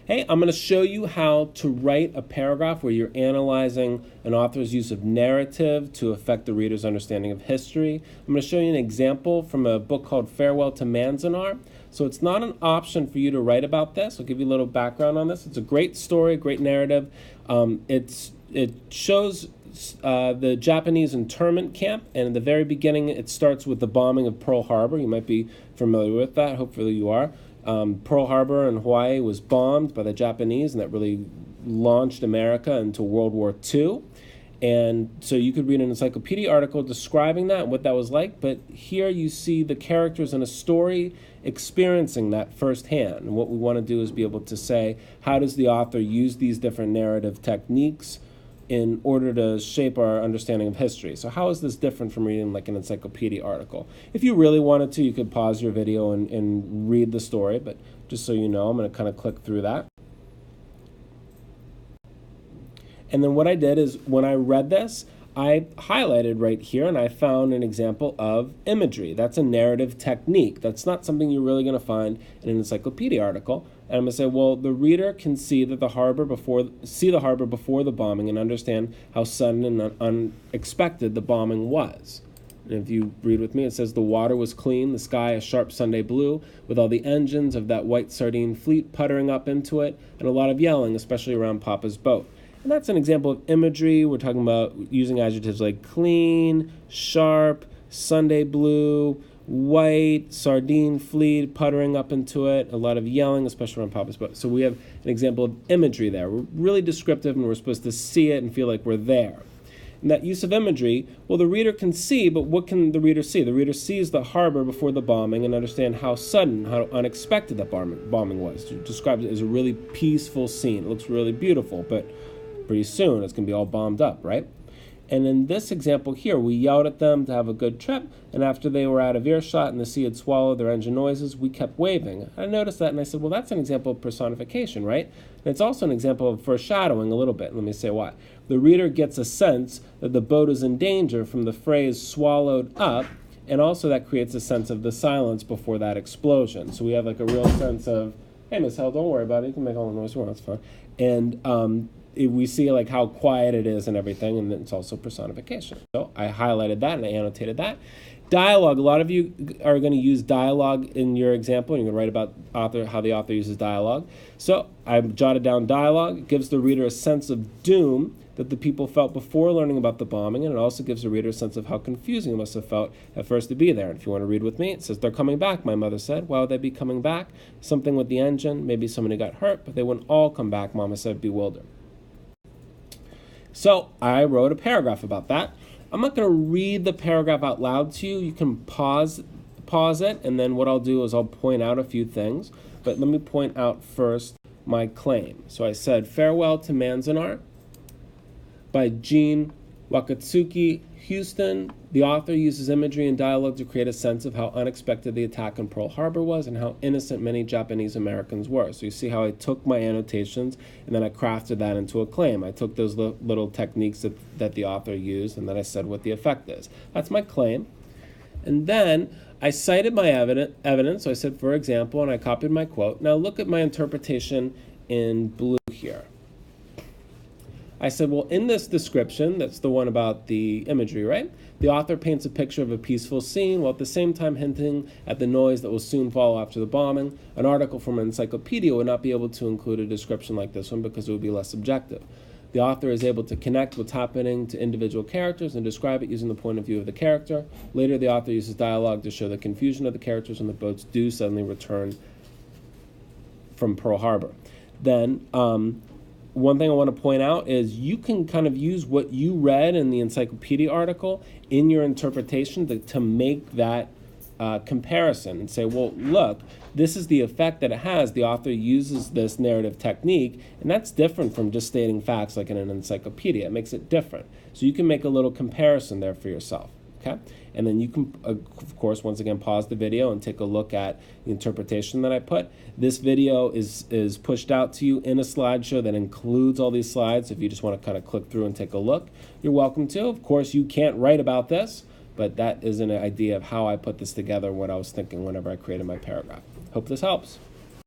Hey, I'm going to show you how to write a paragraph where you're analyzing an author's use of narrative to affect the reader's understanding of history. I'm going to show you an example from a book called Farewell to Manzanar. So it's not an option for you to write about this. I'll give you a little background on this. It's a great story, great narrative. It shows the Japanese internment camp, and in the very beginning it starts with the bombing of Pearl Harbor. You might be familiar with that. Hopefully you are. Pearl Harbor in Hawaii was bombed by the Japanese, and that really launched America into World War II. And so you could read an encyclopedia article describing that, what that was like, but here you see the characters in a story experiencing that firsthand. And what we want to do is be able to say, how does the author use these different narrative techniques in order to shape our understanding of history? So how is this different from reading like an encyclopedia article? If you really wanted to, you could pause your video and read the story, but just so you know, I'm going to kind of click through that. And then what I did is when I read this, I highlighted right here and I found an example of imagery. That's a narrative technique. That's not something you're really going to find in an encyclopedia article. And I'm going to say, well, the reader can see the harbor before the bombing and understand how sudden and unexpected the bombing was. And if you read with me, it says the water was clean, the sky a sharp Sunday blue, with all the engines of that white sardine fleet puttering up into it, and a lot of yelling, especially around Papa's boat. And that's an example of imagery. We're talking about using adjectives like clean, sharp, Sunday blue, white, sardine fleet, puttering up into it, a lot of yelling, especially around Papa's boat. So we have an example of imagery there. We're really descriptive, and we're supposed to see it and feel like we're there. And that use of imagery, well, the reader can see, but what can the reader see? The reader sees the harbor before the bombing and understand how sudden, how unexpected that bombing was. It describes it as a really peaceful scene. It looks really beautiful, but pretty soon it's going to be all bombed up, right? And in this example here, we yelled at them to have a good trip, and after they were out of earshot and the sea had swallowed their engine noises, we kept waving. I noticed that and I said, well, that's an example of personification, right? And it's also an example of foreshadowing a little bit. Let me say why. The reader gets a sense that the boat is in danger from the phrase swallowed up, and also that creates a sense of the silence before that explosion. So we have like a real sense of, hey, Miss Hell, don't worry about it. You can make all the noise you want, it's fine. And we see like how quiet it is and everything, and it's also personification. So I highlighted that and I annotated that. Dialogue, a lot of you are going to use dialogue in your example. You're going to write about how the author uses dialogue. So I jotted down dialogue. It gives the reader a sense of doom that the people felt before learning about the bombing, and it also gives the reader a sense of how confusing it must have felt at first to be there. And if you want to read with me, it says, they're coming back, my mother said. Why would they be coming back? Something with the engine, maybe somebody got hurt, but they wouldn't all come back, Mama said, bewildered. So I wrote a paragraph about that. I'm not going to read the paragraph out loud to you. You can pause it, and then what I'll do is I'll point out a few things. But let me point out first my claim. So I said, Farewell to Manzanar by Jean Wakatsuki Houston. The author uses imagery and dialogue to create a sense of how unexpected the attack on Pearl Harbor was and how innocent many Japanese Americans were. So you see how I took my annotations and then I crafted that into a claim. I took those little techniques that the author used, and then I said what the effect is. That's my claim. And then I cited my evidence. So I said, for example, and I copied my quote. Now look at my interpretation in blue here. I said, well, in this description, that's the one about the imagery, right? The author paints a picture of a peaceful scene while at the same time hinting at the noise that will soon follow after the bombing. An article from an encyclopedia would not be able to include a description like this one because it would be less subjective. The author is able to connect what's happening to individual characters and describe it using the point of view of the character. Later, the author uses dialogue to show the confusion of the characters when the boats do suddenly return from Pearl Harbor. Then, one thing I want to point out is you can kind of use what you read in the encyclopedia article in your interpretation to make that comparison and say, well, look, this is the effect that it has. The author uses this narrative technique, and that's different from just stating facts like in an encyclopedia. It makes it different. So you can make a little comparison there for yourself. Okay? And then you can, of course, once again, pause the video and take a look at the interpretation that I put. This video is pushed out to you in a slideshow that includes all these slides. If you just want to kind of click through and take a look, you're welcome to. Of course, you can't write about this, but that is an idea of how I put this together, what I was thinking whenever I created my paragraph. Hope this helps.